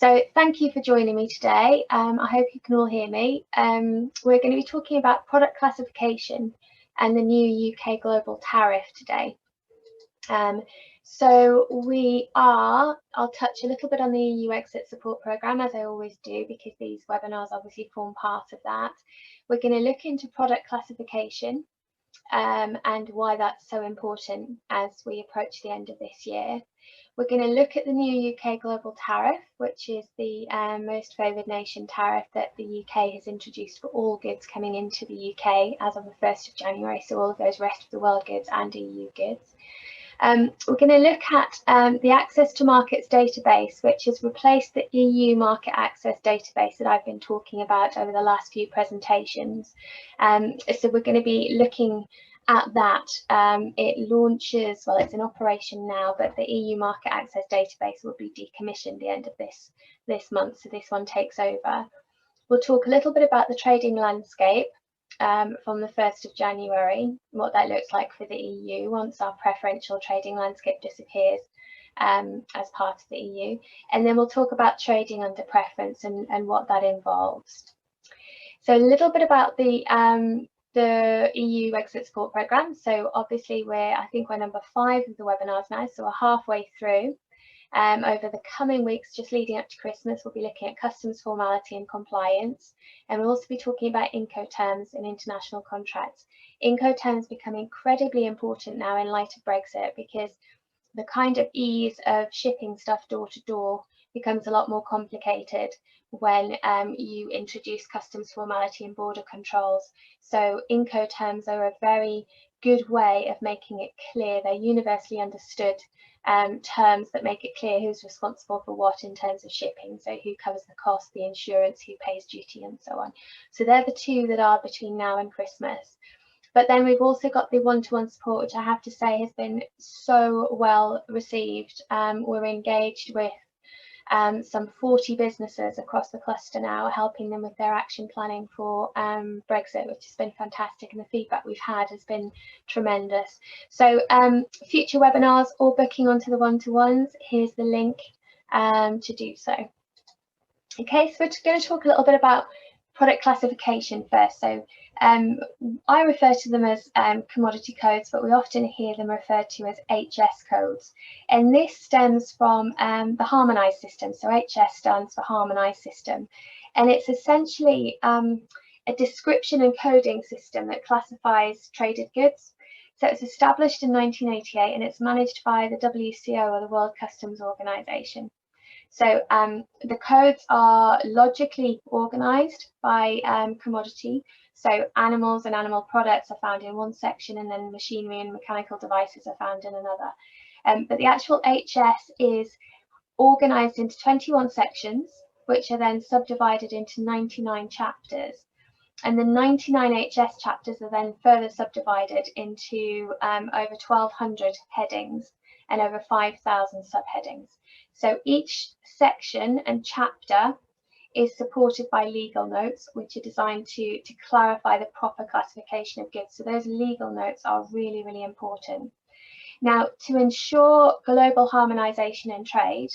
So thank you for joining me today. I hope you can all hear me. We're going to be talking about product classification and the new UK global tariff today. I'll touch a little bit on the EU exit support programme, as I always do, because these webinars obviously form part of that. We're going to look into product classification and why that's so important as we approach the end of this year. We're going to look at the new UK global tariff, which is the most favoured nation tariff that the UK has introduced for all goods coming into the UK as of the 1st of January, so all of those rest of the world goods and EU goods. We're going to look at the Access to Markets database, which has replaced the EU Market Access database that I've been talking about over the last few presentations. So we're going to be looking at that. It launches, well, it's in operation now, but the EU Market Access database will be decommissioned the end of this month, so this one takes over. We'll talk a little bit about the trading landscape from the 1st of January, what that looks like for the EU once our preferential trading landscape disappears as part of the EU. And then we'll talk about trading under preference and what that involves. So a little bit about the EU exit support programme. So obviously I think we're number 5 of the webinars now, so we're halfway through. Over the coming weeks, just leading up to Christmas, we'll be looking at customs formality and compliance, and we'll also be talking about Incoterms and international contracts. Incoterms become incredibly important now in light of Brexit, because the kind of ease of shipping stuff door to door becomes a lot more complicated when you introduce customs formality and border controls. So Incoterms are a very good way of making it clear, they're universally understood terms that make it clear who's responsible for what in terms of shipping, so who covers the cost, the insurance, who pays duty, and so on. So they're the two that are between now and Christmas. But then we've also got the one-to-one support, which I have to say has been so well received. We're engaged with some 40 businesses across the cluster now, helping them with their action planning for Brexit, which has been fantastic, and the feedback we've had has been tremendous. So future webinars or booking onto the one-to-ones, here's the link to do so. Okay, so we're going to talk a little bit about product classification first. So I refer to them as commodity codes, but we often hear them referred to as HS codes. And this stems from the harmonised system. So HS stands for harmonised system. And it's essentially a description and coding system that classifies traded goods. So it was established in 1988 and it's managed by the WCO, or the World Customs Organization. So the codes are logically organised by commodity. So animals and animal products are found in one section, and then machinery and mechanical devices are found in another. But the actual HS is organised into 21 sections, which are then subdivided into 99 chapters. And the 99 HS chapters are then further subdivided into over 1,200 headings and over 5,000 subheadings. So each section and chapter is supported by legal notes, which are designed to clarify the proper classification of goods. So those legal notes are really, really important. Now, to ensure global harmonisation in trade,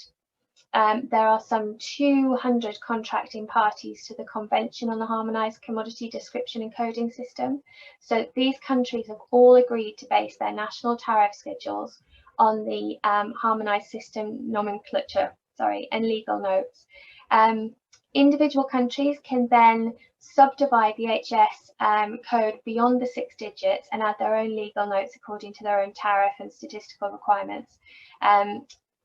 there are some 200 contracting parties to the Convention on the Harmonised Commodity Description and Coding System. So these countries have all agreed to base their national tariff schedules on the harmonised system nomenclature, and legal notes. Individual countries can then subdivide the HS code beyond the 6 digits and add their own legal notes according to their own tariff and statistical requirements.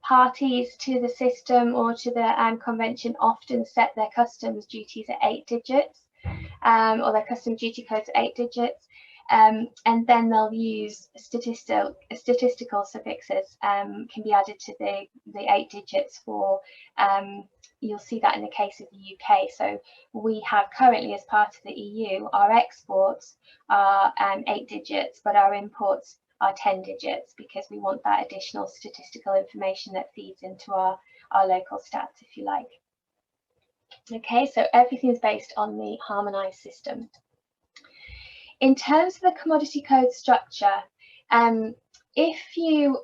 Parties to the system or to the convention often set their customs duties at 8 digits, or their customs duty codes at 8 digits. And then they'll use statistical suffixes can be added to the 8 digits for, you'll see that in the case of the UK. So we have currently, as part of the EU, our exports are 8 digits, but our imports are 10 digits, because we want that additional statistical information that feeds into our local stats, if you like. Okay, so everything is based on the harmonised system. In terms of the commodity code structure, if you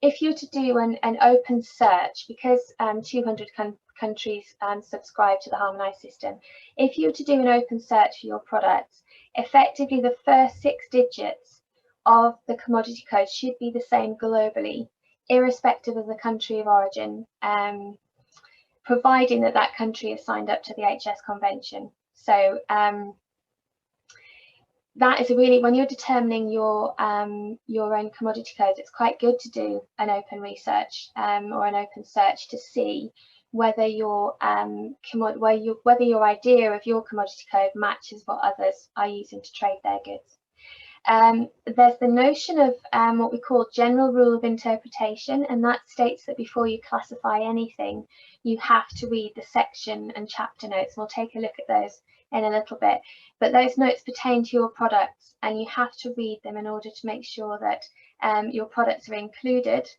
if you're to do an open search, because 200 countries subscribe to the harmonized system, if you were to do an open search for your products, effectively the first 6 digits of the commodity code should be the same globally, irrespective of the country of origin, providing that that country is signed up to the HS Convention. So that is really, when you're determining your own commodity codes, it's quite good to do an open research or an open search to see whether your whether your idea of your commodity code matches what others are using to trade their goods. There's the notion of what we call general rule of interpretation, and that states that before you classify anything, you have to read the section and chapter notes. We'll take a look at those in a little bit, but those notes pertain to your products, and you have to read them in order to make sure that your products are included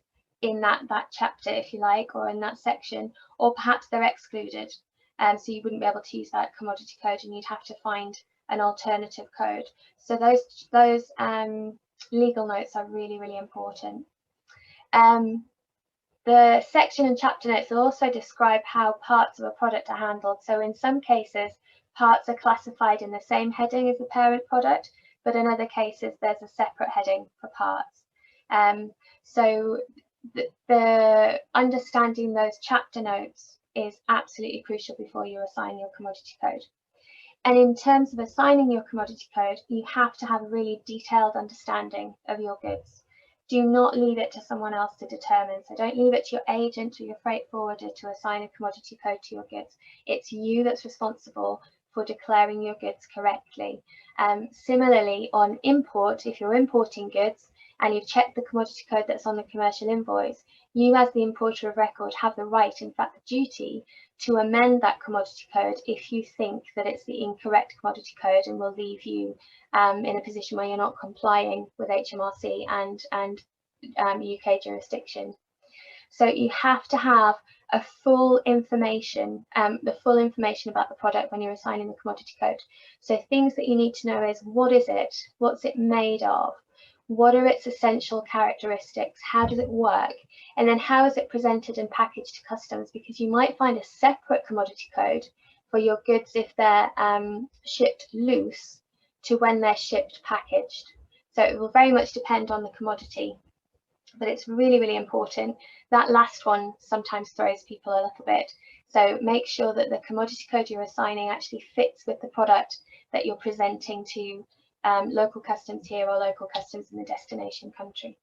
in that chapter, if you like, or in that section, or perhaps they're excluded, so you wouldn't be able to use that commodity code, and you'd have to find an alternative code. So those legal notes are really, really important. The section and chapter notes will also describe how parts of a product are handled. So in some cases, parts are classified in the same heading as the parent product, but in other cases, there's a separate heading for parts. So the understanding those chapter notes is absolutely crucial before you assign your commodity code. And in terms of assigning your commodity code, you have to have a really detailed understanding of your goods. Do not leave it to someone else to determine. So don't leave it to your agent or your freight forwarder to assign a commodity code to your goods. It's you that's responsible for declaring your goods correctly. Similarly, on import, if you're importing goods and you've checked the commodity code that's on the commercial invoice, you as the importer of record have the right, in fact the duty, to amend that commodity code if you think that it's the incorrect commodity code and will leave you in a position where you're not complying with HMRC and UK jurisdiction. So you have to have a full information, the full information about the product when you're assigning the commodity code. So things that you need to know is, what is it? What's it made of? What are its essential characteristics? How does it work? And then how is it presented and packaged to customers? Because you might find a separate commodity code for your goods if they're shipped loose to when they're shipped packaged. So it will very much depend on the commodity, but it's really, really important. That last one sometimes throws people a little bit. So make sure that the commodity code you're assigning actually fits with the product that you're presenting to local customs here or local customs in the destination country.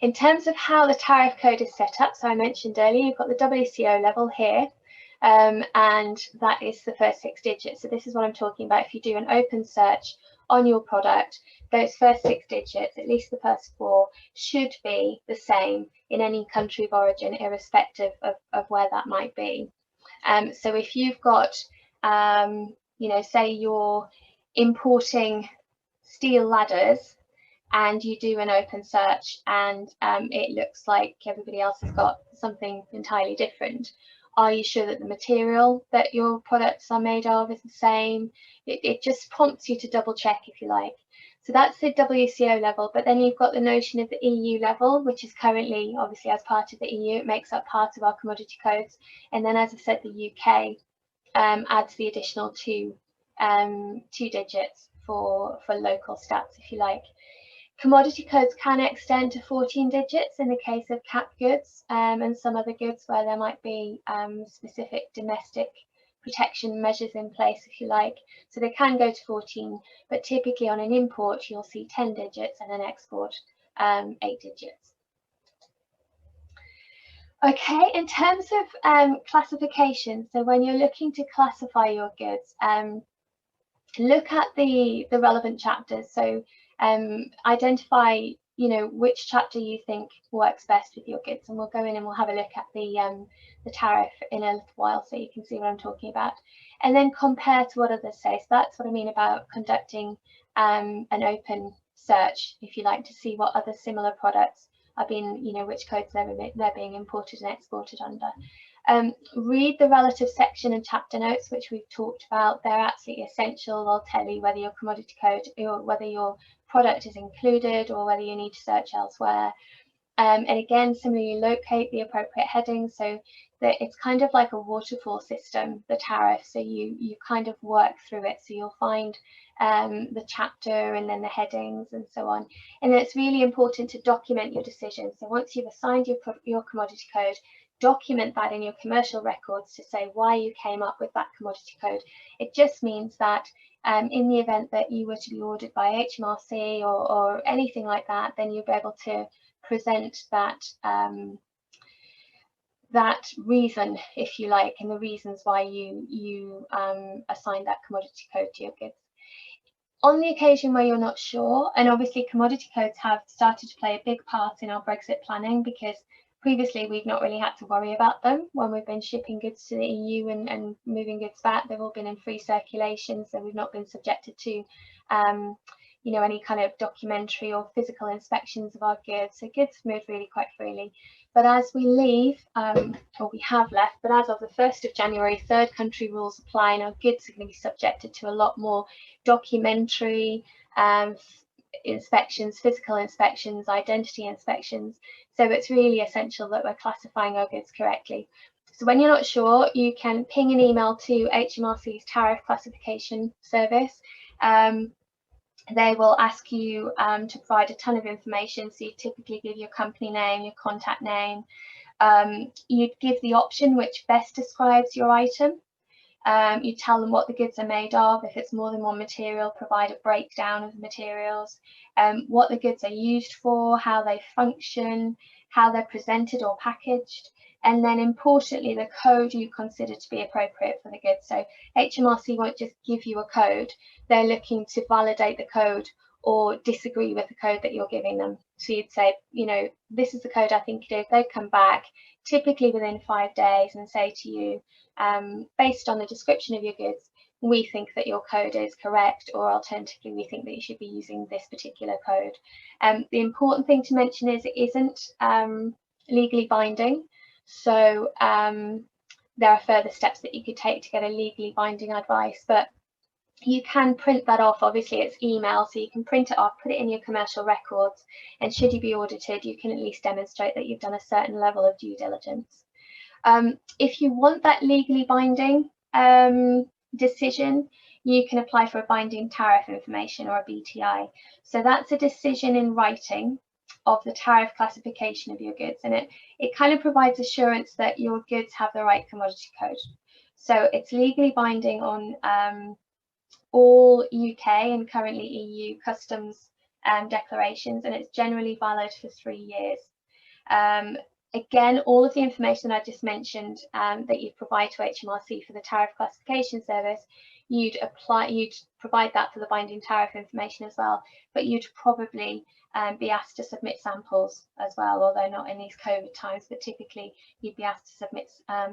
In terms of how the tariff code is set up, so I mentioned earlier, you've got the WCO level here, and that is the first 6 digits. So this is what I'm talking about. If you do an open search on your product, those first 6 digits, at least the first 4, should be the same in any country of origin, irrespective of where that might be. So if you've got, you know, say you're importing steel ladders and you do an open search and it looks like everybody else has got something entirely different, are you sure that the material that your products are made of is the same? It just prompts you to double check, if you like. So that's the WCO level, but then you've got the notion of the EU level, which is currently, obviously, as part of the EU, it makes up part of our commodity codes. And then, as I said, the UK adds the additional 2 digits for local stats, if you like. Commodity codes can extend to 14 digits in the case of capped goods and some other goods where there might be specific domestic protection measures in place, if you like. So they can go to 14, but typically on an import, you'll see 10 digits and an export 8 digits. Okay, in terms of classification, so when you're looking to classify your goods, look at the relevant chapters. So identify, you know, which chapter you think works best with your goods, and we'll go in and we'll have a look at the tariff in a little while so you can see what I'm talking about, and then compare to what others say. So that's what I mean about conducting an open search, if you like, to see what other similar products are being, you know, which codes they're being imported and exported under. Read the relative section and chapter notes, which we've talked about. They're absolutely essential. They'll tell you whether your commodity code or whether your product is included or whether you need to search elsewhere. And again, similarly, locate the appropriate heading so that it's kind of like a waterfall system, the tariff. So you kind of work through it. So you'll find the chapter and then the headings and so on. And it's really important to document your decision. So once you've assigned your commodity code, document that in your commercial records to say why you came up with that commodity code. It just means that in the event that you were to be ordered by HMRC or anything like that, then you'll be able to present that that reason, if you like, and the reasons why you assigned that commodity code to your goods. On the occasion where you're not sure, and obviously commodity codes have started to play a big part in our Brexit planning, because previously we've not really had to worry about them when we've been shipping goods to the EU and moving goods back. They've all been in free circulation, so we've not been subjected to you know, any kind of documentary or physical inspections of our goods. So goods move really quite freely. But as we leave, or we have left, but as of the 1st of January, third country rules apply, and our goods are going to be subjected to a lot more documentary inspections, physical inspections, identity inspections. So it's really essential that we're classifying our goods correctly. So when you're not sure, you can ping an email to HMRC's tariff classification service. They will ask you to provide a ton of information. So you typically give your company name, your contact name. You'd give the option which best describes your item. You tell them what the goods are made of. If it's more than one material, provide a breakdown of the materials, what the goods are used for, how they function, how they're presented or packaged, and then importantly, the code you consider to be appropriate for the goods. So HMRC won't just give you a code. They're looking to validate the code or disagree with the code that you're giving them. So you'd say, you know, this is the code I think it is. They'd come back typically within 5 days and say to you, based on the description of your goods, we think that your code is correct, or alternatively, we think that you should be using this particular code. The important thing to mention is it isn't legally binding. So there are further steps that you could take to get a legally binding advice, but you can print that off. Obviously it's email, so you can print it off, put it in your commercial records, and should you be audited, you can at least demonstrate that you've done a certain level of due diligence. If you want that legally binding decision, you can apply for a binding tariff information, or a BTI. So that's a decision in writing of the tariff classification of your goods, and it kind of provides assurance that your goods have the right commodity code. So it's legally binding on all UK and currently EU customs declarations, and it's generally valid for 3 years. Again, all of the information that I just mentioned that you provide to HMRC for the tariff classification service, you'd provide that for the binding tariff information as well, but you'd probably be asked to submit samples as well, although not in these COVID times, but typically you'd be asked to submit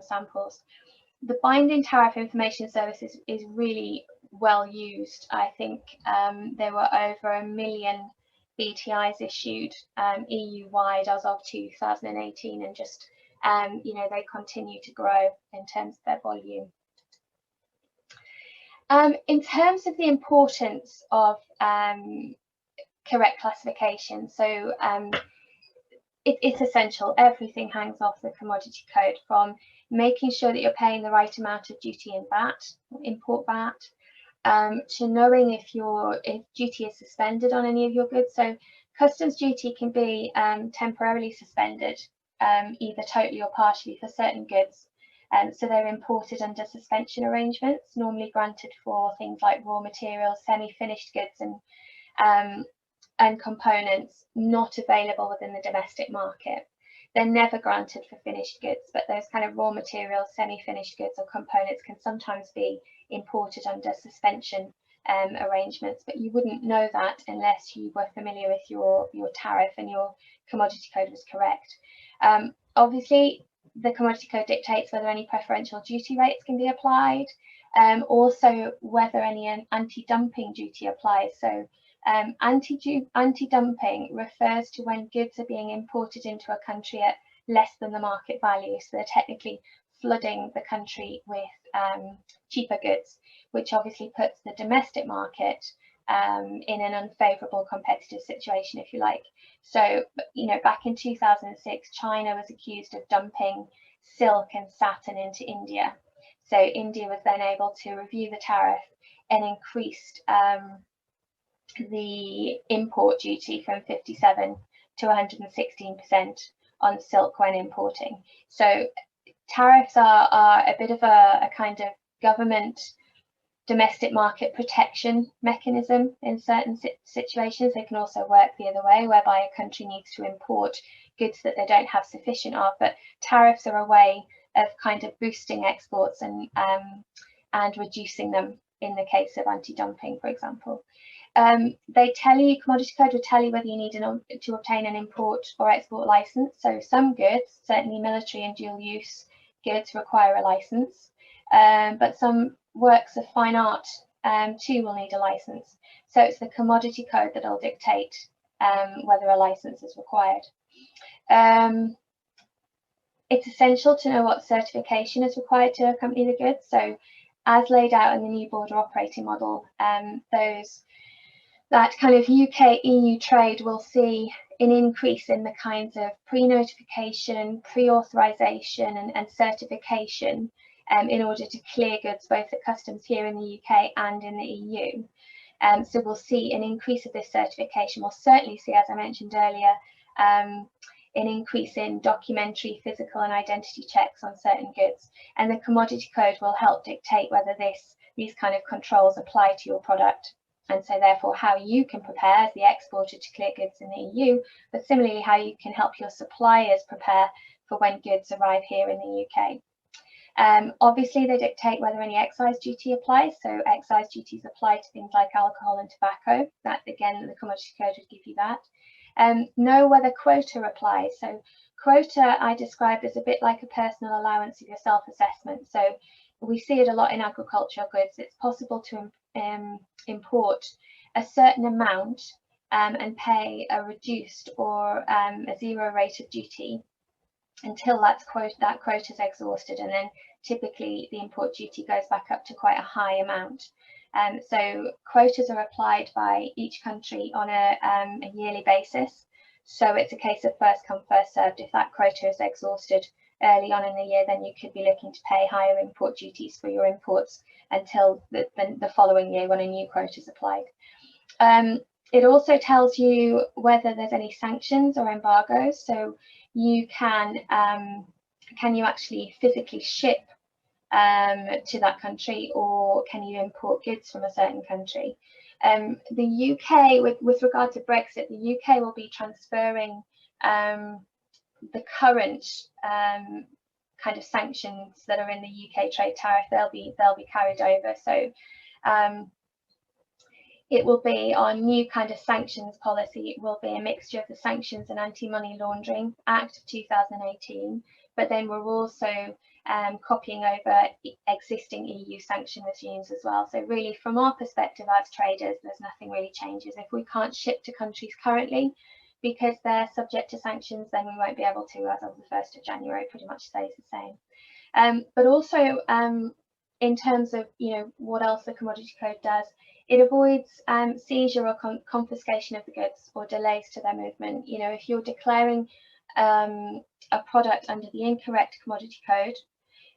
samples. The binding tariff information service is really well used. I think there were over 1 million BTIs issued EU-wide as of 2018, and just you know, they continue to grow in terms of their volume. In terms of the importance of correct classification, so it's essential. Everything hangs off the commodity code, from making sure that you're paying the right amount of duty and VAT, import VAT, to knowing if duty is suspended on any of your goods. So customs duty can be temporarily suspended, either totally or partially, for certain goods. So they're imported under suspension arrangements, normally granted for things like raw materials, semi-finished goods, and components not available within the domestic market. They're never granted for finished goods, but those kind of raw materials, semi-finished goods or components can sometimes be imported under suspension arrangements, but you wouldn't know that unless you were familiar with your tariff and your commodity code was correct. Obviously, the commodity code dictates whether any preferential duty rates can be applied, also whether any anti-dumping duty applies. So anti-dumping refers to when goods are being imported into a country at less than the market value. So they're technically flooding the country with cheaper goods, which obviously puts the domestic market in an unfavourable competitive situation, if you like. So, back in 2006, China was accused of dumping silk and satin into India. So India was then able to review the tariff and increased the import duty from 57 to 116% on silk when importing. So tariffs are a bit of a kind of government domestic market protection mechanism in certain situations. They can also work the other way, whereby a country needs to import goods that they don't have sufficient of. But tariffs are a way of kind of boosting exports and reducing them in the case of anti-dumping, for example. They tell you, Commodity Code will tell you whether you need to obtain an import or export license. So some goods, certainly military and dual use goods, require a license, but some works of fine art too will need a license. So it's the Commodity Code that will dictate whether a license is required. It's essential to know what certification is required to accompany the goods. So as laid out in the new border operating model, that kind of UK-EU trade will see an increase in the kinds of pre-notification, pre-authorization and certification in order to clear goods both at customs here in the UK and in the EU. So we'll see an increase of this certification. We'll certainly see, as I mentioned earlier, an increase in documentary, physical and identity checks on certain goods. And the Commodity Code will help dictate whether these kind of controls apply to your product. And so therefore how you can prepare as the exporter to clear goods in the EU, but similarly how you can help your suppliers prepare for when goods arrive here in the UK. Obviously they dictate whether any excise duty applies. So excise duties apply to things like alcohol and tobacco. That again, the Commodity Code would give you that. Know whether quota applies. So quota I described as a bit like a personal allowance of your self-assessment. So we see it a lot in agricultural goods. It's possible to import a certain amount and pay a reduced or a zero rate of duty until that quota is exhausted, and then typically the import duty goes back up to quite a high amount. So quotas are applied by each country on a yearly basis. So it's a case of first come, first served. If that quota is exhausted early on in the year, then you could be looking to pay higher import duties for your imports until the following year when a new quota is applied. It also tells you whether there's any sanctions or embargoes. So you can you actually physically ship to that country, or can you import goods from a certain country? The UK, with regard to Brexit, the UK will be transferring the current kind of sanctions that are in the UK trade tariff. They'll be carried over. So it will be our new kind of sanctions policy. It will be a mixture of the Sanctions and Anti-Money Laundering Act of 2018, but then we're also copying over existing EU sanction regimes as well. So really, from our perspective as traders, there's nothing really changes. If we can't ship to countries currently because they're subject to sanctions, then we won't be able to as of the 1st of January, pretty much stays the same. But also in terms of, what else the Commodity Code does, it avoids seizure or confiscation of the goods or delays to their movement. If you're declaring a product under the incorrect Commodity Code,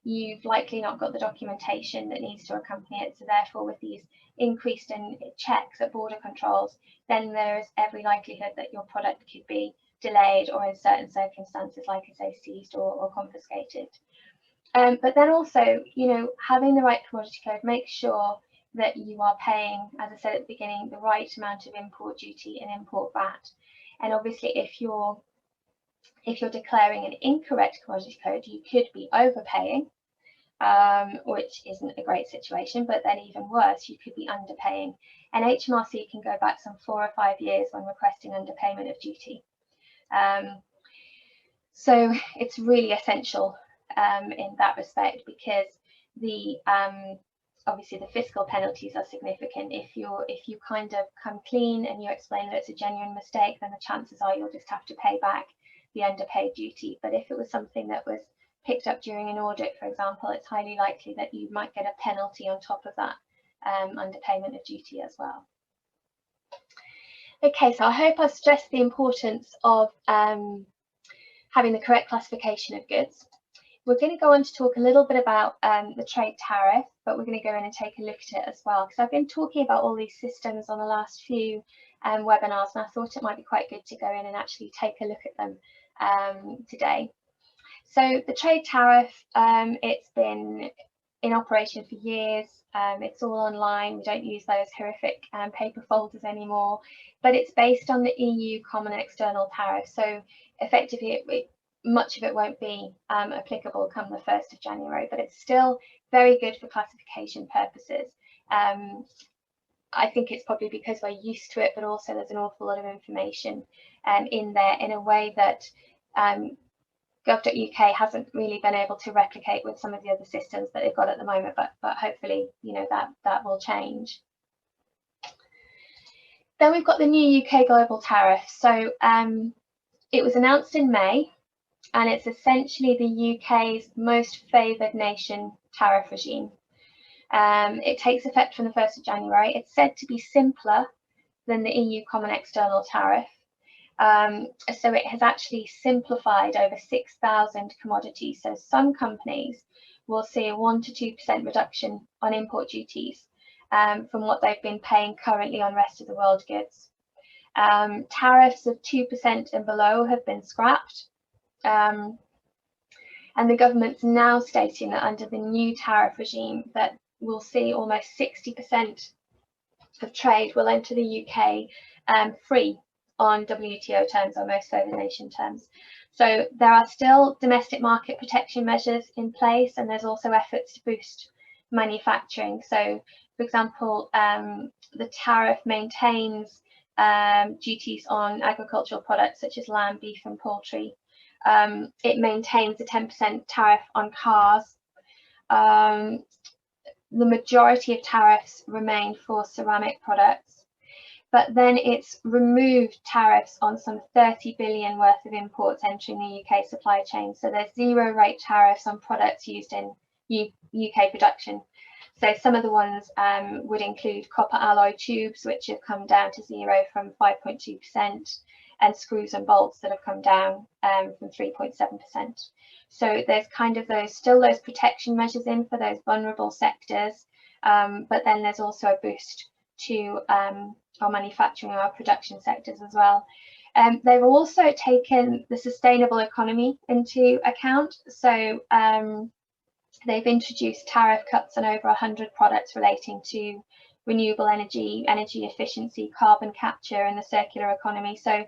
you've likely not got the documentation that needs to accompany it. So therefore, with these increased in checks at border controls, then there is every likelihood that your product could be delayed or in certain circumstances, like I say, seized or confiscated. But then also, having the right Commodity Code makes sure that you are paying, as I said at the beginning, the right amount of import duty and import VAT. And obviously, if you're declaring an incorrect Commodity Code, you could be overpaying, which isn't a great situation, but then even worse, you could be underpaying. And HMRC can go back some 4 or 5 years when requesting underpayment of duty. So it's really essential in that respect, because the obviously the fiscal penalties are significant. If you kind of come clean and you explain that it's a genuine mistake, then the chances are you'll just have to pay back the underpaid duty. But if it was something that was picked up during an audit, for example, it's highly likely that you might get a penalty on top of that underpayment of duty as well. Okay, so I hope I've stressed the importance of having the correct classification of goods. We're going to go on to talk a little bit about the trade tariff, but we're going to go in and take a look at it as well, because I've been talking about all these systems on the last few webinars, and I thought it might be quite good to go in and actually take a look at them today. So the trade tariff, it's been in operation for years. It's all online. We don't use those horrific paper folders anymore, but it's based on the EU Common External Tariff. So effectively, much of it won't be applicable come the 1st of January, but it's still very good for classification purposes. I think it's probably because we're used to it, but also there's an awful lot of information in there in a way that gov.uk hasn't really been able to replicate with some of the other systems that they've got at the moment, but hopefully, you know, that will change. Then we've got the new UK global tariff. So it was announced in May, and it's essentially the UK's most favoured nation tariff regime. It takes effect from the 1st of January. It's said to be simpler than the EU Common External Tariff. So it has actually simplified over 6,000 commodities. So some companies will see a 1 to 2% reduction on import duties from what they've been paying currently on rest of the world goods. Tariffs of 2% and below have been scrapped. And the government's now stating that under the new tariff regime that we'll see almost 60% of trade will enter the UK free on WTO terms, or most favoured nation terms. So there are still domestic market protection measures in place, and there's also efforts to boost manufacturing. So, for example, the tariff maintains duties on agricultural products such as lamb, beef and poultry. It maintains a 10% tariff on cars. The majority of tariffs remain for ceramic products, but then it's removed tariffs on some 30 billion worth of imports entering the UK supply chain. So there's 0 rate tariffs on products used in UK production. So some of the ones would include copper alloy tubes, which have come down to 0 from 5.2%, and screws and bolts that have come down from 3.7%. So there's kind of still those protection measures in for those vulnerable sectors, but then there's also a boost to our manufacturing and our production sectors as well. They've also taken the sustainable economy into account. So they've introduced tariff cuts on over 100 products relating to renewable energy, energy efficiency, carbon capture and the circular economy. So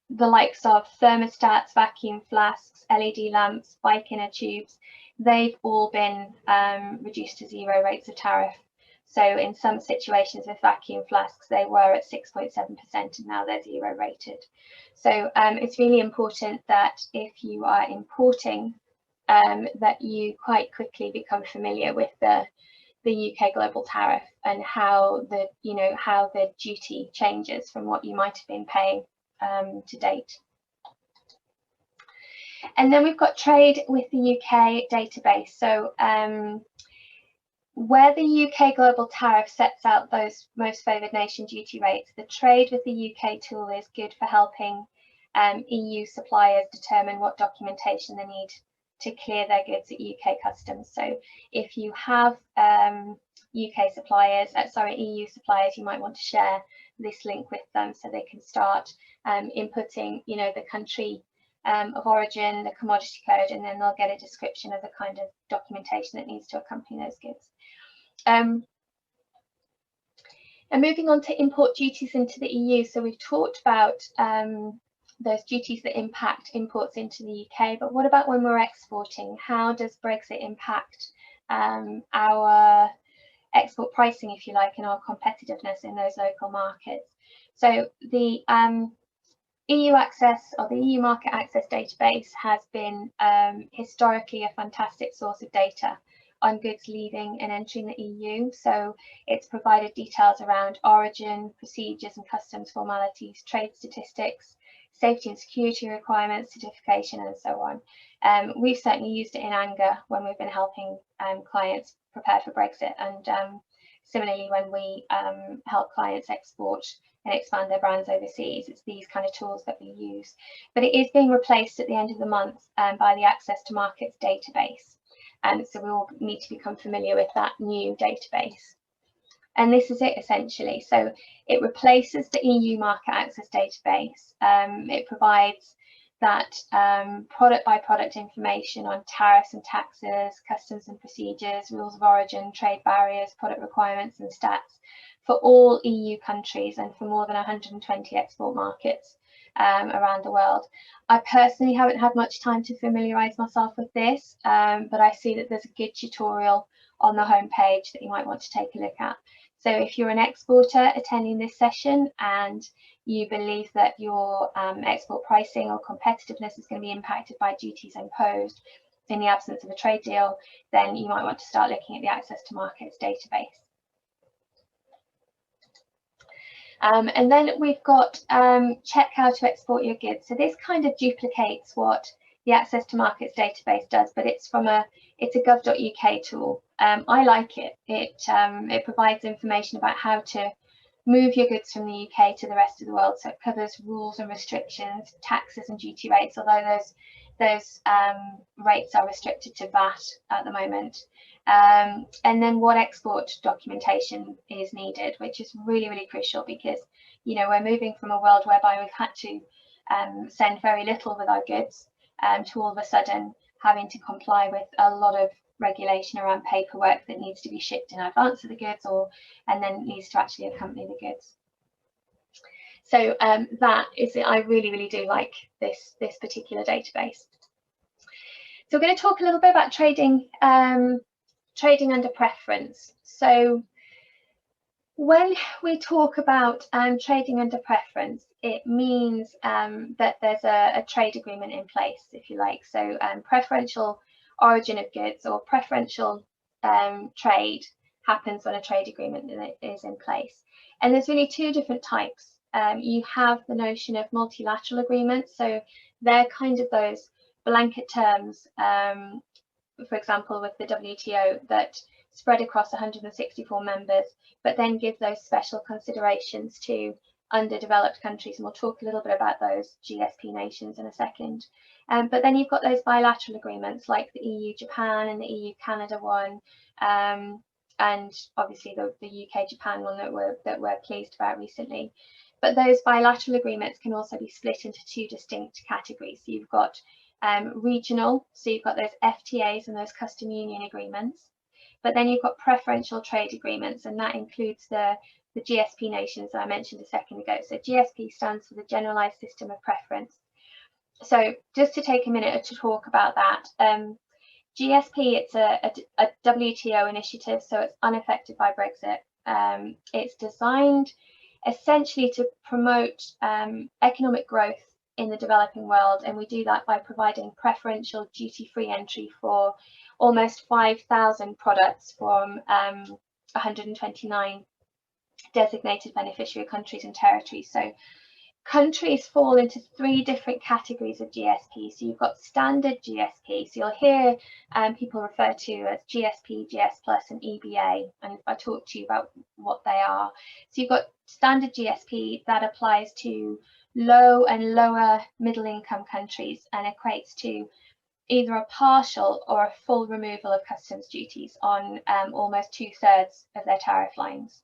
the likes of thermostats, vacuum flasks, LED lamps, bike inner tubes, they've all been reduced to 0 rates of tariff. So in some situations with vacuum flasks, they were at 6.7% and now they're 0 rated. So it's really important that if you are importing, that you quite quickly become familiar with the UK global tariff and how the duty changes from what you might have been paying to date. And then we've got trade with the UK database. So where the UK global tariff sets out those most favoured nation duty rates, the trade with the UK tool is good for helping EU suppliers determine what documentation they need to clear their goods at UK customs. So if you have EU suppliers, you might want to share this link with them so they can start inputting, the country of origin, the commodity code, and then they'll get a description of the kind of documentation that needs to accompany those goods. And moving on to import duties into the EU. So we've talked about those duties that impact imports into the UK, but what about when we're exporting? How does Brexit impact our export pricing, if you like, and our competitiveness in those local markets? So the EU Access, or the EU Market Access database, has been historically a fantastic source of data on goods leaving and entering the EU. So it's provided details around origin, procedures and customs formalities, trade statistics, safety and security requirements, certification, and so on. We've certainly used it in anger when we've been helping clients prepare for Brexit, and Similarly, when we help clients export and expand their brands overseas, it's these kind of tools that we use. But it is being replaced at the end of the month by the Access to Markets database. So we all need to become familiar with that new database. And this is it essentially. So it replaces the EU market access database. It provides that product by product information on tariffs and taxes, customs and procedures, rules of origin, trade barriers, product requirements and stats for all EU countries and for more than 120 export markets around the world. I personally haven't had much time to familiarise myself with this, but I see that there's a good tutorial on the homepage that you might want to take a look at. So if you're an exporter attending this session and you believe that your export pricing or competitiveness is going to be impacted by duties imposed in the absence of a trade deal, then you might want to start looking at the Access to Markets database. And then we've got check how to export your goods. So this kind of duplicates what the Access to Markets database does, but it's a gov.uk tool. I like it. It provides information about how to move your goods from the UK to the rest of the world. So it covers rules and restrictions, taxes and duty rates, although those rates are restricted to VAT at the moment. And then what export documentation is needed, which is really, really crucial because, you know, we're moving from a world whereby we've had to send very little with our goods to all of a sudden having to comply with a lot of regulation around paperwork that needs to be shipped in advance of the goods and then needs to actually accompany the goods. So that is it. I really, really do like this particular database. So we're going to talk a little bit about trading under preference. So when we talk about trading under preference, it means that there's a trade agreement in place, if you like. So preferential origin of goods or preferential trade happens when a trade agreement is in place. And there's really two different types. You have the notion of multilateral agreements. So they're kind of those blanket terms, for example, with the WTO that spread across 164 members, but then give those special considerations to underdeveloped countries. And we'll talk a little bit about those GSP nations in a second. But then you've got those bilateral agreements like the EU-Japan and the EU-Canada one, and obviously the UK-Japan one that we're pleased about recently. But those bilateral agreements can also be split into two distinct categories. So you've got regional, so you've got those FTAs and those custom union agreements, but then you've got preferential trade agreements, and that includes the GSP nations that I mentioned a second ago. So GSP stands for the Generalized System of Preference. So just to take a minute to talk about that, GSP, it's a WTO initiative, so it's unaffected by Brexit. It's designed essentially to promote economic growth in the developing world, and we do that by providing preferential duty-free entry for almost 5,000 products from 129 designated beneficiary countries and territories. So countries fall into three different categories of GSP. So you've got standard GSP. So you'll hear people refer to as GSP, GS Plus and EBA, and I talk to you about what they are. So you've got standard GSP that applies to low and lower middle income countries and equates to either a partial or a full removal of customs duties on almost 2/3 of their tariff lines.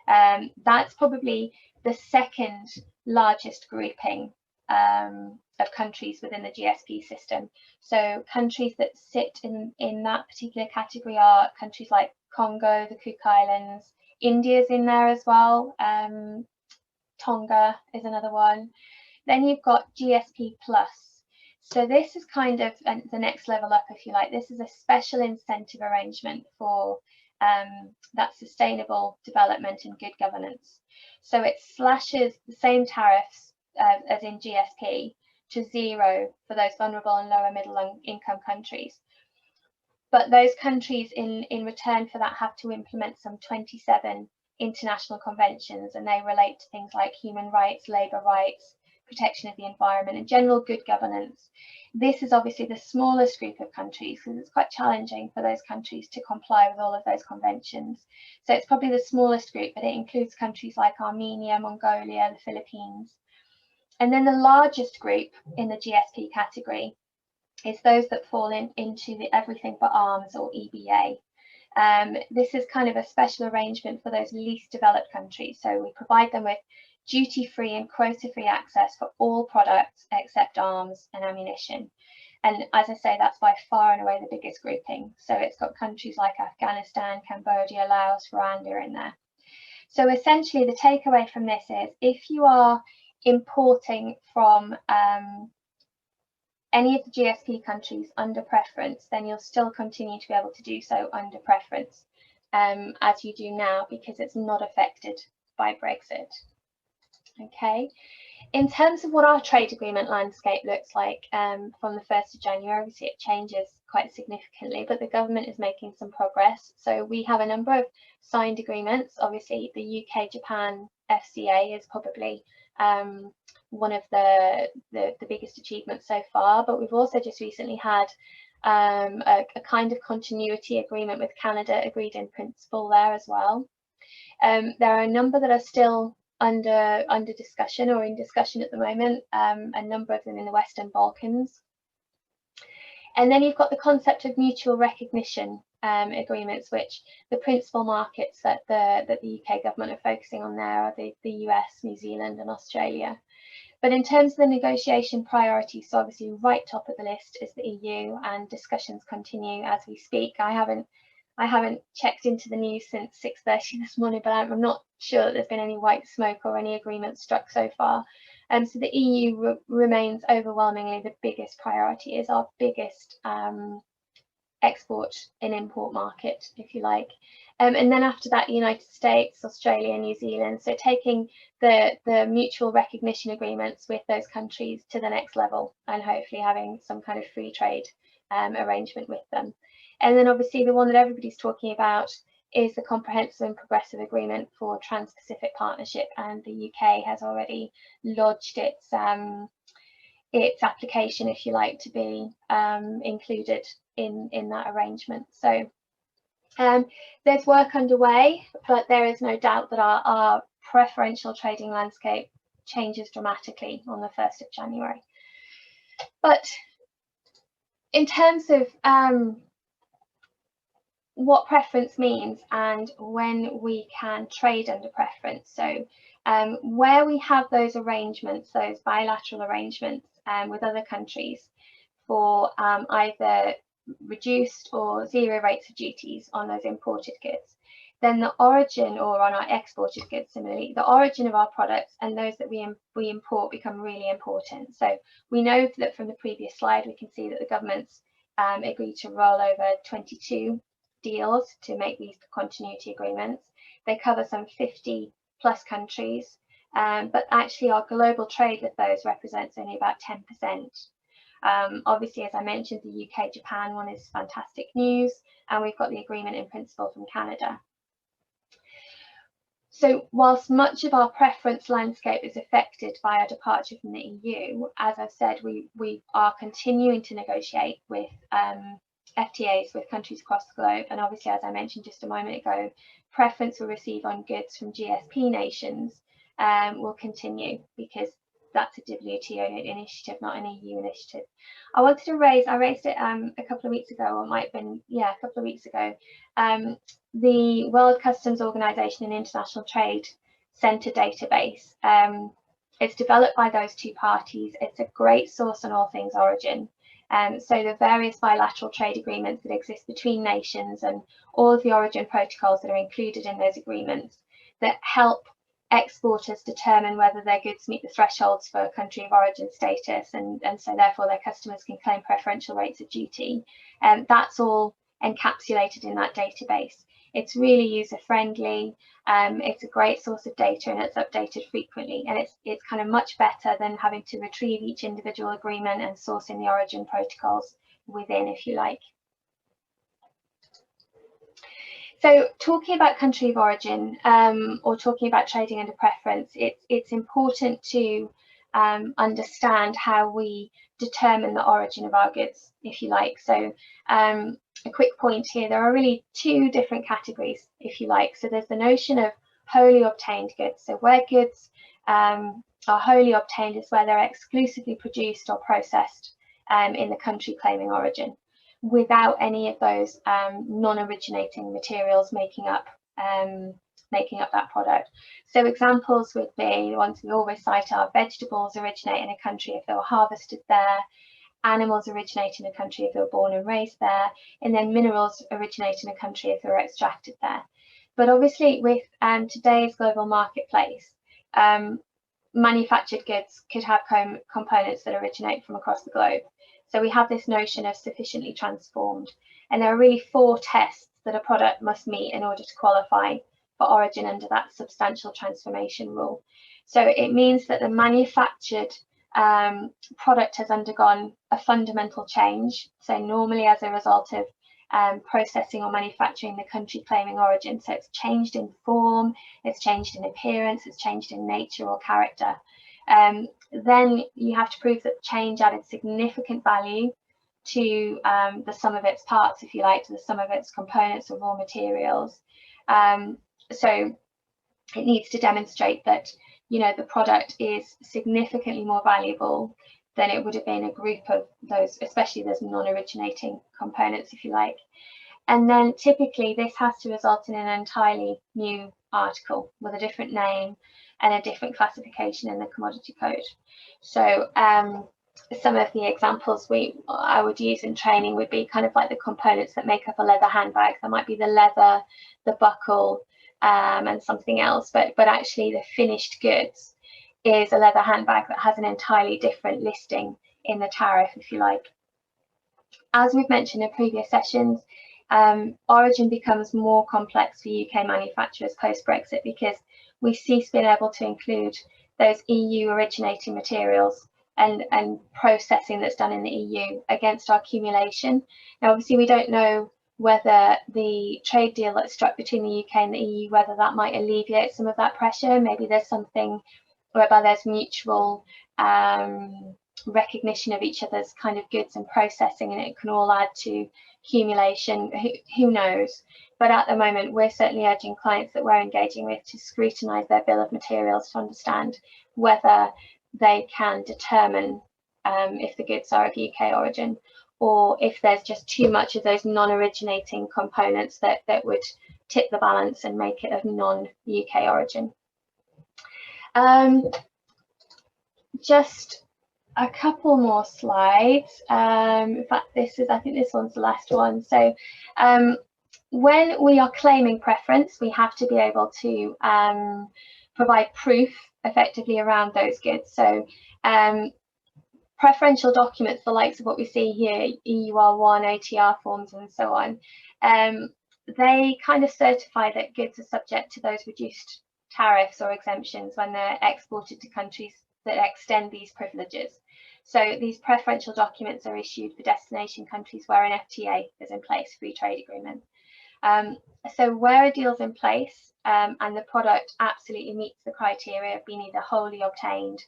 That's probably the second largest grouping of countries within the GSP system. So countries that sit in that particular category are countries like Congo, the Cook Islands, India's in there as well. Tonga is another one. Then you've got GSP Plus. So this is kind of the next level up, if you like. This is a special incentive arrangement for that sustainable development and good governance. So it slashes the same tariffs as in GSP to 0 for those vulnerable and lower middle income countries. But those countries in return for that have to implement some 27 international conventions, and they relate to things like human rights, labour rights, protection of the environment and general good governance. This is obviously the smallest group of countries because it's quite challenging for those countries to comply with all of those conventions. So it's probably the smallest group, but it includes countries like Armenia, Mongolia, the Philippines. And then the largest group in the GSP category is those that fall into the Everything But Arms, or EBA. This is kind of a special arrangement for those least developed countries. So we provide them with duty-free and quota-free access for all products except arms and ammunition. And as I say, that's by far and away the biggest grouping. So it's got countries like Afghanistan, Cambodia, Laos, Rwanda in there. So essentially the takeaway from this is if you are importing from any of the GSP countries under preference, then you'll still continue to be able to do so under preference as you do now, because it's not affected by Brexit. Okay, in terms of what our trade agreement landscape looks like from the 1st of January, obviously it changes quite significantly, but the government is making some progress. So we have a number of signed agreements. Obviously the UK-Japan FCA is probably one of the biggest achievements so far, but we've also just recently had a kind of continuity agreement with Canada agreed in principle there as well. There are a number that are still under discussion or in discussion at the moment, a number of them in the Western Balkans. And then you've got the concept of mutual recognition agreements, which the principal markets that the UK government are focusing on there are the US, New Zealand and Australia. But in terms of the negotiation priorities, so obviously right top of the list is the EU, and discussions continue as we speak. I haven't checked into the news since 6:30 this morning, but I'm not sure that there's been any white smoke or any agreements struck so far. So the EU remains overwhelmingly the biggest priority, is our biggest export and import market, if you like. And then after that, United States, Australia, New Zealand. So taking the mutual recognition agreements with those countries to the next level, and hopefully having some kind of free trade arrangement with them. And then obviously the one that everybody's talking about is the Comprehensive and Progressive Agreement for Trans-Pacific Partnership, and the UK has already lodged its application, if you like, to be included in that arrangement. So there's work underway, but there is no doubt that our preferential trading landscape changes dramatically on the 1st of January. But in terms of what preference means and when we can trade under preference, so where we have those arrangements, those bilateral arrangements with other countries for either reduced or zero rates of duties on those imported goods, then the origin, or on our exported goods similarly, the origin of our products and those that we import become really important. So we know that from the previous slide, we can see that the government's agreed to roll over 22 deals to make these continuity agreements. They cover some 50 plus countries, but actually our global trade with those represents only about 10%. Obviously, as I mentioned, the UK-Japan one is fantastic news, and we've got the agreement in principle from Canada. So whilst much of our preference landscape is affected by our departure from the EU, as I've said, we are continuing to negotiate with FTAs with countries across the globe. And obviously, as I mentioned just a moment ago, preference we receive on goods from GSP nations will continue, because that's a WTO initiative, not an EU initiative. I raised it a couple of weeks ago, or it might have been, yeah, a couple of weeks ago. The World Customs Organization and International Trade Center database. It's developed by those two parties. It's a great source on all things origin. So the various bilateral trade agreements that exist between nations and all of the origin protocols that are included in those agreements that help exporters determine whether their goods meet the thresholds for country of origin status, and so therefore their customers can claim preferential rates of duty. That's all encapsulated in that database. It's really user friendly. It's a great source of data, and it's updated frequently, and it's kind of much better than having to retrieve each individual agreement and source in the origin protocols within, if you like. So talking about country of origin, or talking about trading under preference, it's important to understand how we determine the origin of our goods, if you like. So a quick point here, there are really two different categories, if you like. So there's the notion of wholly obtained goods. So where goods are wholly obtained is where they're exclusively produced or processed in the country claiming origin, without any of those non-originating materials making up that product. So examples would be, the ones we always cite are vegetables originate in a country if they were harvested there, animals originate in a country if they were born and raised there, and then minerals originate in a country if they were extracted there. But obviously with today's global marketplace, manufactured goods could have components that originate from across the globe. So we have this notion of sufficiently transformed, and there are really 4 tests that a product must meet in order to qualify for origin under that substantial transformation rule. So it means that the manufactured product has undergone a fundamental change. So normally as a result of processing or manufacturing the country claiming origin. So it's changed in form, it's changed in appearance, it's changed in nature or character. Then you have to prove that change added significant value to the sum of its parts, if you like, to the sum of its components or raw materials. So it needs to demonstrate that, you know, the product is significantly more valuable than it would have been a group of those, especially those non-originating components, if you like. And then typically this has to result in an entirely new article with a different name and a different classification in the commodity code. So some of the examples I would use in training would be kind of like the components that make up a leather handbag. There might be the leather, the buckle, and something else, but actually the finished goods is a leather handbag that has an entirely different listing in the tariff, if you like. As we've mentioned in previous sessions, origin becomes more complex for UK manufacturers post-Brexit because we cease being able to include those EU originating materials and processing that's done in the EU against our accumulation. Now, obviously, we don't know whether the trade deal that's struck between the UK and the EU, whether that might alleviate some of that pressure. Maybe there's something whereby there's mutual recognition of each other's kind of goods and processing, and it can all add to accumulation. Who knows? But at the moment, we're certainly urging clients that we're engaging with to scrutinise their bill of materials to understand whether they can determine if the goods are of UK origin, or if there's just too much of those non-originating components that would tip the balance and make it of non-UK origin. Just a couple more slides. In fact, I think this one's the last one. So when we are claiming preference, we have to be able to provide proof effectively around those goods. So preferential documents, the likes of what we see here, EUR1, ATR forms and so on, they kind of certify that goods are subject to those reduced tariffs or exemptions when they're exported to countries that extend these privileges. So these preferential documents are issued for destination countries where an FTA is in place, free trade agreement. So where a deal's in place and the product absolutely meets the criteria of being either wholly obtained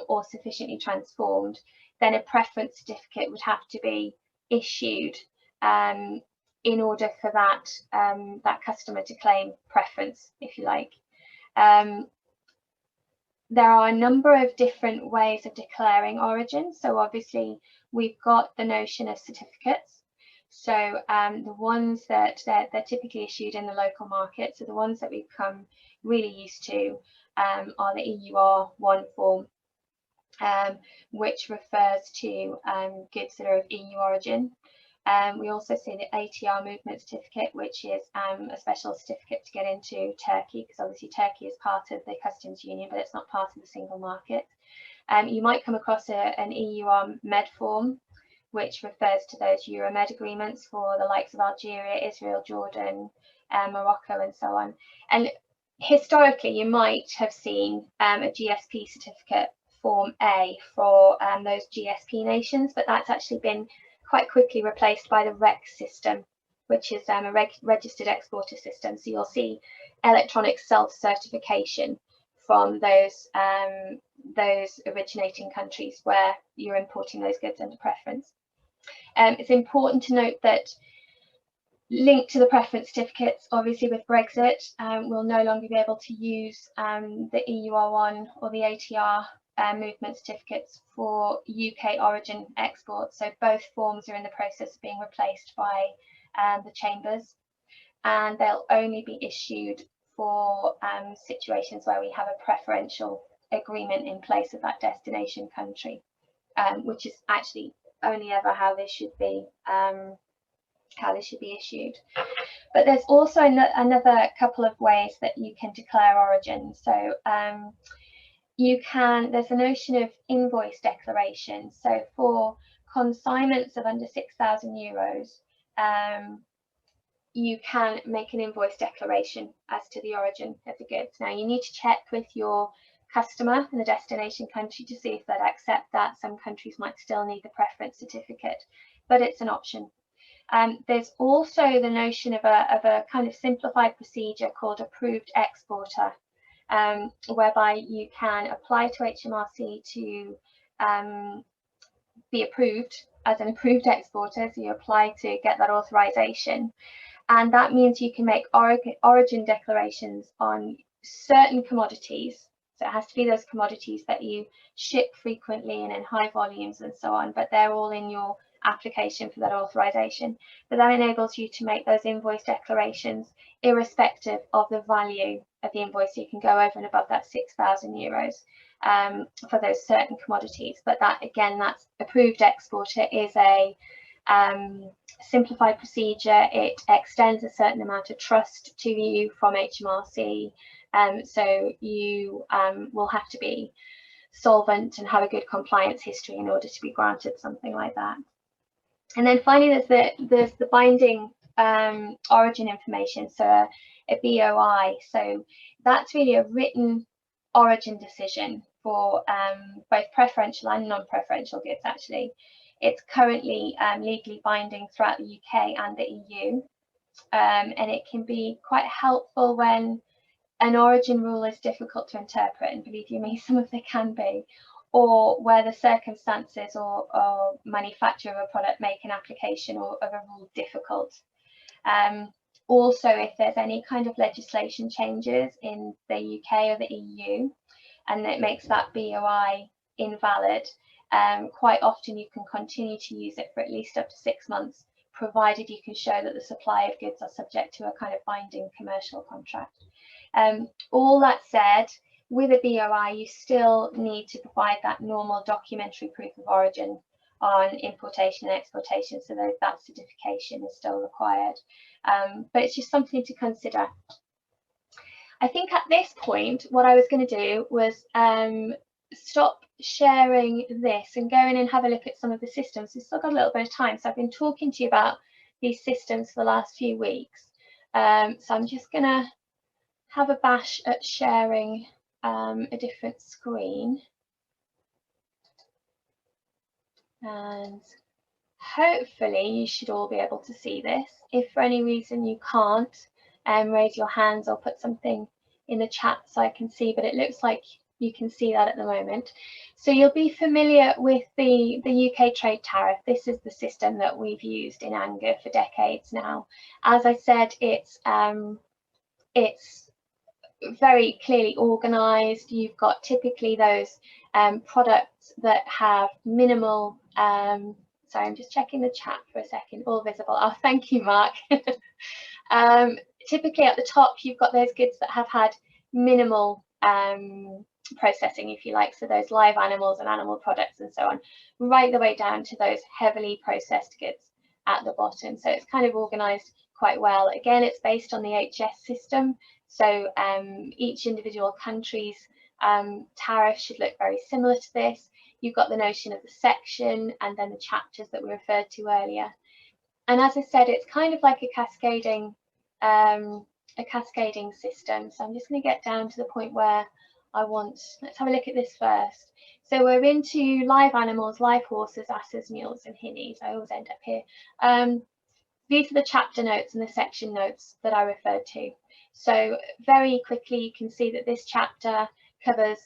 or sufficiently transformed, then a preference certificate would have to be issued in order for that that customer to claim preference, if you like. There are a number of different ways of declaring origin. So obviously we've got the notion of certificates. So the ones that they're typically issued in the local market, so the ones that we've come really used to are the EUR1 form, which refers to goods that are of EU origin. We also see the ATR movement certificate, which is a special certificate to get into Turkey, because obviously Turkey is part of the customs union, but it's not part of the single market. You might come across an EUR Med form, which refers to those Euromed agreements for the likes of Algeria, Israel, Jordan, Morocco, and so on. And historically, you might have seen a GSP certificate form A for those GSP nations, but that's actually been quite quickly replaced by the REC system, which is a registered exporter system. So you'll see electronic self-certification from those originating countries where you're importing those goods under preference. It's important to note that linked to the preference certificates, obviously with Brexit, we'll no longer be able to use the EUR1 or the ATR movement certificates for UK origin exports. So both forms are in the process of being replaced by the chambers, and they'll only be issued for situations where we have a preferential agreement in place with that destination country, which is actually only ever how this should be issued. But there's also another couple of ways that you can declare origin. So there's a notion of invoice declaration. So for consignments of under 6,000 euros, you can make an invoice declaration as to the origin of the goods. Now you need to check with your customer in the destination country to see if they'd accept that. Some countries might still need the preference certificate, but it's an option. There's also the notion of a kind of simplified procedure called approved exporter, whereby you can apply to HMRC to be approved as an approved exporter. So you apply to get that authorization, and that means you can make origin declarations on certain commodities. So it has to be those commodities that you ship frequently and in high volumes and so on, but they're all in your application for that authorization. But that enables you to make those invoice declarations irrespective of the value of the invoice. You can go over and above that 6,000 euros for those certain commodities. But that, again, that's approved exporter is a simplified procedure. It extends a certain amount of trust to you from HMRC. So you will have to be solvent and have a good compliance history in order to be granted something like that. And then finally, there's the binding origin information, so a BOI. So that's really a written origin decision for both preferential and non-preferential goods, actually. It's currently legally binding throughout the UK and the EU, and it can be quite helpful when an origin rule is difficult to interpret, and believe you me, some of them can be, or where the circumstances or manufacturer of a product make an application or of a rule difficult. Also, if there's any kind of legislation changes in the UK or the EU and it makes that BOI invalid, quite often you can continue to use it for at least up to 6 months, provided you can show that the supply of goods are subject to a kind of binding commercial contract. All that said, with a BOI, you still need to provide that normal documentary proof of origin on importation and exportation, so that certification is still required. But it's just something to consider. I think at this point, what I was going to do was stop sharing this and go in and have a look at some of the systems. We've still got a little bit of time, so I've been talking to you about these systems for the last few weeks. So I'm just going to have a bash at sharing a different screen, and hopefully you should all be able to see this. If for any reason you can't, raise your hands or put something in the chat so I can see, but it looks like you can see that at the moment. So you'll be familiar with the UK trade tariff. This is the system that we've used in ANGA for decades now. As I said, it's very clearly organised. You've got typically those products that have minimal, sorry, I'm just checking the chat for a second, all visible. Oh, thank you, Mark. Typically at the top, you've got those goods that have had minimal processing, if you like, so those live animals and animal products and so on, right the way down to those heavily processed goods at the bottom. So it's kind of organised quite well. Again, it's based on the HS system. So each individual country's tariff should look very similar to this. You've got the notion of the section and then the chapters that we referred to earlier. And as I said, it's kind of like a cascading system. So I'm just going to get down to the point where let's have a look at this first. So we're into live animals, live horses, asses, mules, and hinnies. I always end up here. These are the chapter notes and the section notes that I referred to. So very quickly, you can see that this chapter covers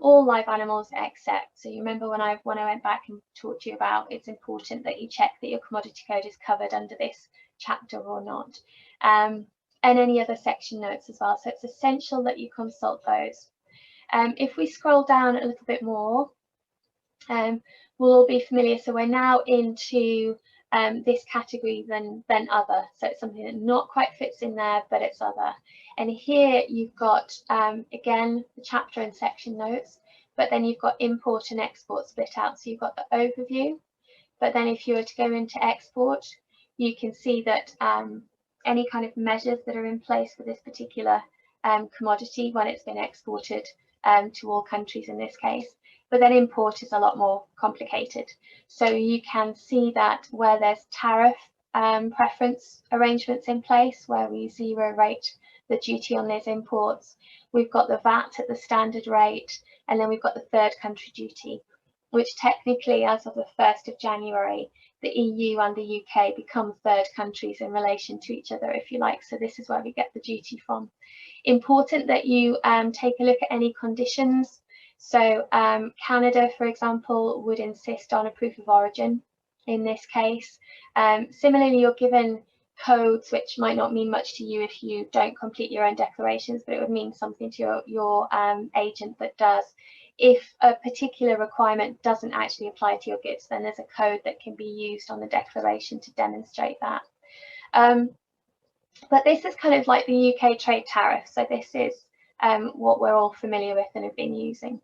all live animals except, so you remember when I went back and talked to you about it's important that you check that your commodity code is covered under this chapter or not, and any other section notes as well. So it's essential that you consult those. If we scroll down a little bit more, we'll all be familiar. So we're now into this category than other. So it's something that not quite fits in there, but it's other. And here you've got, again, the chapter and section notes, but then you've got import and export split out. So you've got the overview, but then if you were to go into export, you can see that any kind of measures that are in place for this particular commodity when it's been exported to all countries in this case. But then import is a lot more complicated. So you can see that where there's tariff preference arrangements in place, where we zero rate the duty on those imports, we've got the VAT at the standard rate, and then we've got the third country duty, which technically, as of the 1st of January, the EU and the UK become third countries in relation to each other, if you like. So this is where we get the duty from. Important that you take a look at any conditions. So Canada, for example, would insist on a proof of origin in this case. Similarly, you're given codes which might not mean much to you if you don't complete your own declarations, but it would mean something to your agent that does. If a particular requirement doesn't actually apply to your goods, then there's a code that can be used on the declaration to demonstrate that. But this is kind of like the UK trade tariff. So this is what we're all familiar with and have been using.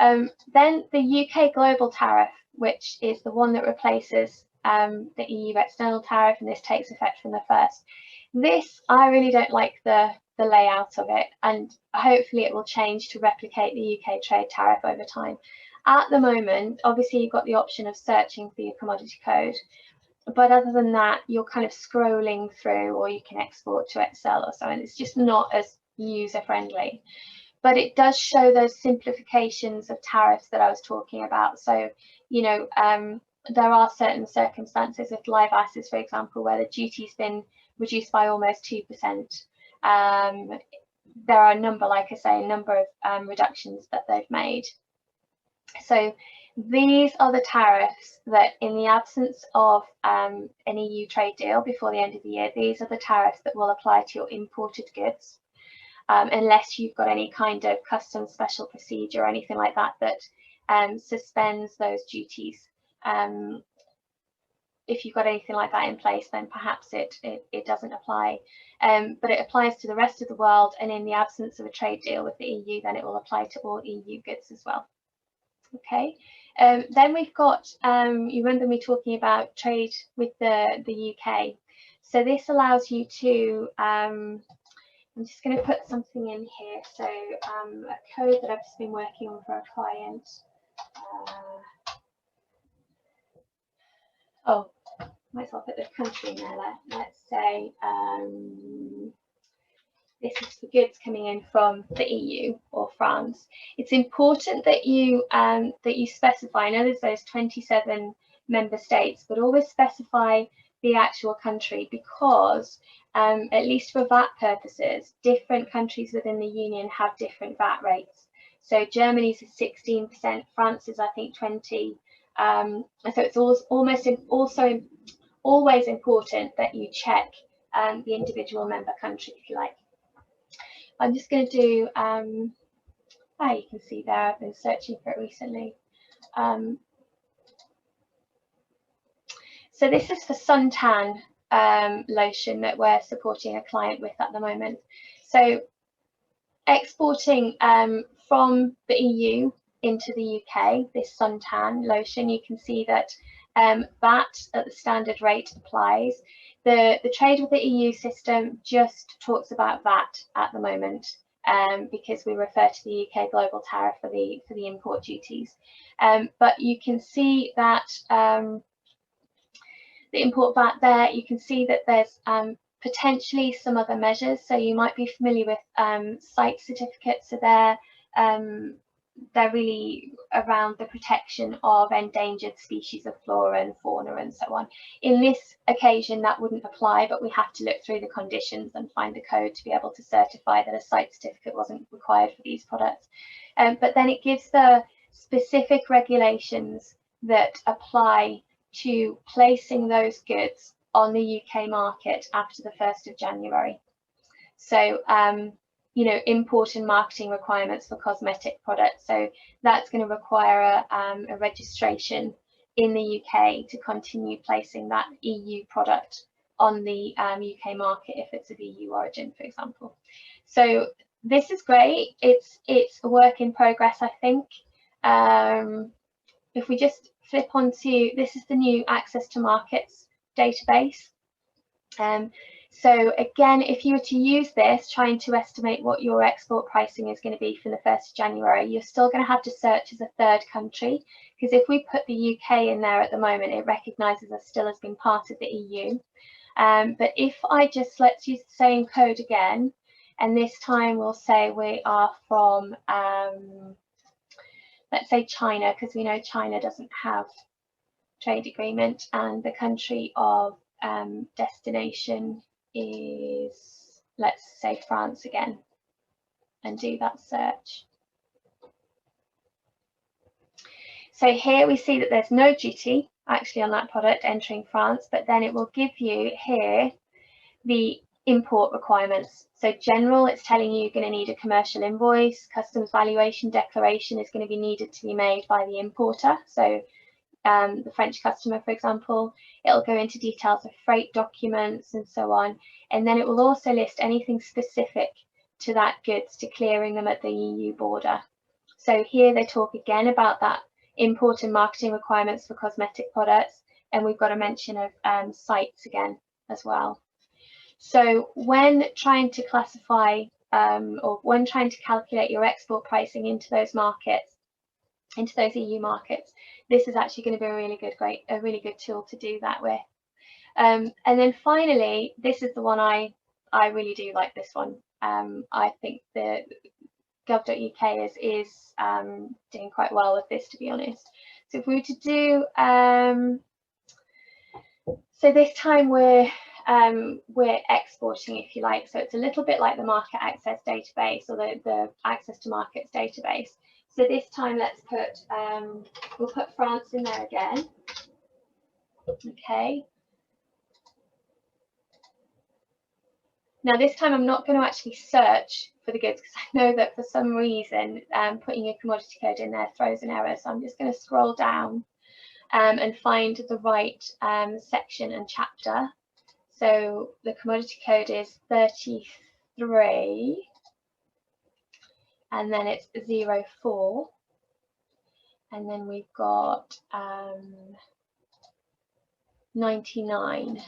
Then the UK global tariff, which is the one that replaces the EU external tariff, and this takes effect from the 1st. This, I really don't like the layout of it, and hopefully it will change to replicate the UK trade tariff over time. At the moment, obviously you've got the option of searching for your commodity code, but other than that, you're kind of scrolling through, or you can export to Excel or so, and it's just not as user friendly. But it does show those simplifications of tariffs that I was talking about. So, you know, there are certain circumstances with live asses, for example, where the duty's been reduced by almost 2%. There are a number, like I say, a number of reductions that they've made. So these are the tariffs that, in the absence of an EU trade deal before the end of the year, these are the tariffs that will apply to your imported goods, unless you've got any kind of custom special procedure or anything like that that suspends those duties. If you've got anything like that in place, then perhaps it doesn't apply. But it applies to the rest of the world, and in the absence of a trade deal with the EU, then it will apply to all EU goods as well. Okay, then we've got, you remember me talking about trade with the UK. So this allows you to, I'm just going to put something in here. So a code that I've just been working on for a client. Oh, might as well put the country in there. Let's say this is for goods coming in from the EU or France. It's important that you specify. I know there's those 27 member states, but always specify the actual country, because at least for VAT purposes, different countries within the union have different VAT rates. So Germany's is 16%, France is I think 20%. So it's always important that you check the individual member country, if you like. I'm just going to do, you can see there, I've been searching for it recently. So this is for suntan lotion that we're supporting a client with at the moment. So exporting from the EU into the UK, this suntan lotion, you can see that VAT at the standard rate applies. The trade with the EU system just talks about VAT at the moment, because we refer to the UK global tariff for the import duties. But you can see that the import VAT there, you can see that there's potentially some other measures. So you might be familiar with site certificates. So they're they're really around the protection of endangered species of flora and fauna and so on. In this occasion, that wouldn't apply, but we have to look through the conditions and find the code to be able to certify that a site certificate wasn't required for these products. But then it gives the specific regulations that apply to placing those goods on the UK market after the 1st of January. So, you know, import and marketing requirements for cosmetic products. So that's going to require a registration in the UK to continue placing that EU product on the UK market if it's of EU origin, for example. So this is great. It's a work in progress, I think. If we just flip onto, this is the new Access to Markets database. So again, if you were to use this, trying to estimate what your export pricing is going to be from the 1st of January, you're still going to have to search as a third country, because if we put the UK in there at the moment, it recognises us still as being part of the EU. But if I just, let's use the same code again, and this time we'll say we are from, let's say China, because we know China doesn't have trade agreement, and the country of destination is, let's say, France again, and do that search. So here we see that there's no duty actually on that product entering France, but then it will give you here the import requirements. So general, it's telling you you're going to need a commercial invoice. Customs valuation declaration is going to be needed to be made by the importer. So the French customer, for example, it'll go into details of freight documents and so on. And then it will also list anything specific to that goods to clearing them at the EU border. So here they talk again about that import and marketing requirements for cosmetic products. And we've got a mention of sites again as well. So when trying to classify or when trying to calculate your export pricing into those markets, into those EU markets, this is actually going to be a really good tool to do that with. And then finally, this is the one I really do like this one. I think the gov.uk is doing quite well with this, to be honest. So if we were to do, so this time we're exporting, if you like. So it's a little bit like the market access database or the access to markets database. So this time let's put, we'll put France in there again. Okay. Now this time I'm not going to actually search for the goods because I know that for some reason putting a commodity code in there throws an error. So I'm just going to scroll down and find the right section and chapter. So the commodity code is 33 and then it's 04 and then we've got 99.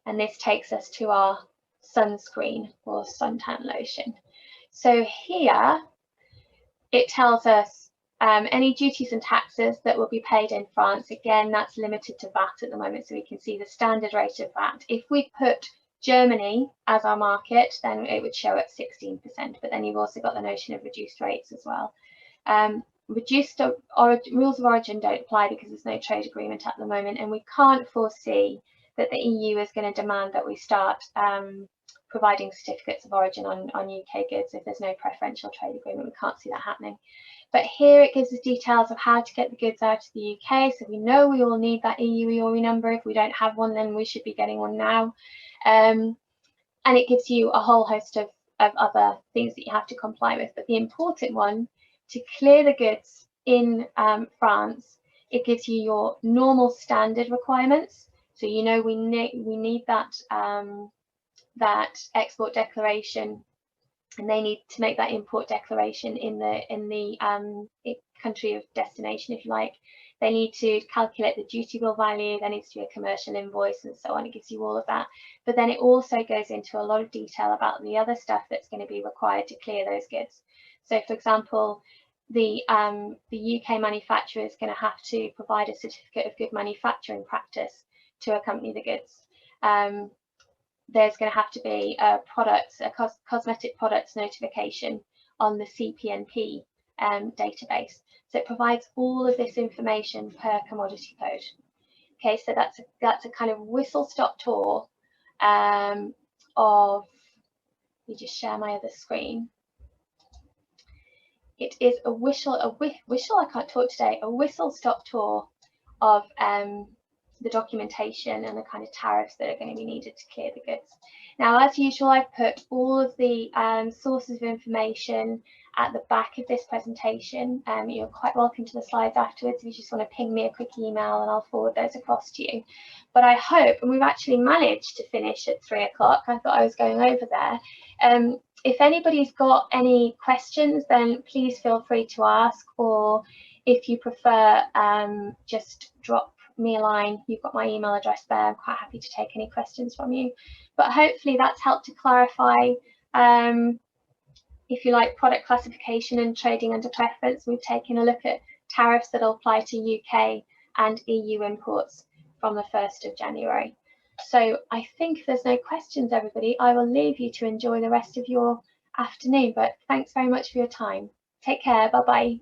And this takes us to our sunscreen or suntan lotion. So here it tells us any duties and taxes that will be paid in France. Again, that's limited to VAT at the moment, so we can see the standard rate of VAT. If we put Germany as our market, then it would show at 16%, but then you've also got the notion of reduced rates as well. Reduced rules of origin don't apply because there's no trade agreement at the moment, and we can't foresee that the EU is going to demand that we start providing certificates of origin on UK goods if there's no preferential trade agreement. We can't see that happening. But here it gives us details of how to get the goods out of the UK. So we know we will need that EU EORI number. If we don't have one, then we should be getting one now. And it gives you a whole host of other things that you have to comply with. But the important one, to clear the goods in France, it gives you your normal standard requirements. So you know we need that that export declaration, and they need to make that import declaration in the country of destination, if you like. They need to calculate the duty bill value. There needs to be a commercial invoice and so on. It gives you all of that. But then it also goes into a lot of detail about the other stuff that's going to be required to clear those goods. So, for example, the UK manufacturer is going to have to provide a certificate of good manufacturing practice to accompany the goods. There's going to have to be a cosmetic products notification on the CPNP database. So it provides all of this information per commodity code. Okay, so that's a kind of whistle-stop tour of, let me just share my other screen. It is a whistle-stop tour of the documentation and the kind of tariffs that are going to be needed to clear the goods. Now, as usual, I've put all of the sources of information at the back of this presentation. You're quite welcome to the slides afterwards if you just want to ping me a quick email and I'll forward those across to you. But I hope, and we've actually managed to finish at 3 o'clock. I thought I was going over there. If anybody's got any questions, then please feel free to ask, or if you prefer, just drop me a line. You've got my email address there. I'm quite happy to take any questions from you. But hopefully that's helped to clarify, if you like, product classification and trading under preference. We've taken a look at tariffs that will apply to UK and EU imports from the 1st of January. So I think if there's no questions, everybody, I will leave you to enjoy the rest of your afternoon. But thanks very much for your time. Take care. Bye-bye.